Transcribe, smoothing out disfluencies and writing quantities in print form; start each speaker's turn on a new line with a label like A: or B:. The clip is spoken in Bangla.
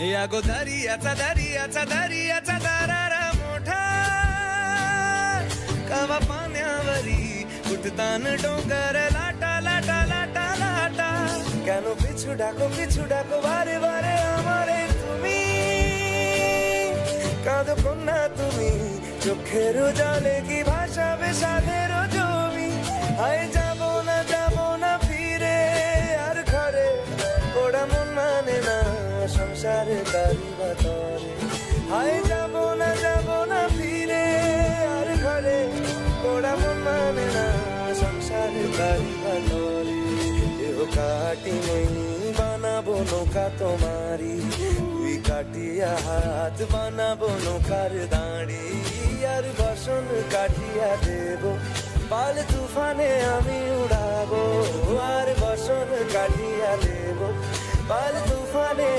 A: या गो दर्याचा दर्याचा दर्याचा दरारा मोठा कवा पाण्यावरी उठतान डोंगर लाटा लाटा लाटा लाटा কেন পিছু ডাকো বারে বারে আমারে তুমি কাঁদো কন্যা তুমি চোখের জলে কি ভাসাবে সাধের জমি হায় যাব না ফিরে আর ঘরে ওরা মন মানে না সংসারে তারি বাতরে হায় যাব না ফিরে আর ঘরে ওরা মন মানে না সংসারে তারি বাতরে দেহ কাটি নেই বানাবো নৌকা তোমারি তুই কাটিয়া হাত বানাবো নৌকার দাঁড়ি আর বসন কাটিয়া দেব পাল তুফানে আমি উড়াবো আর বসন কাটিয়া দেব পাল তুফানে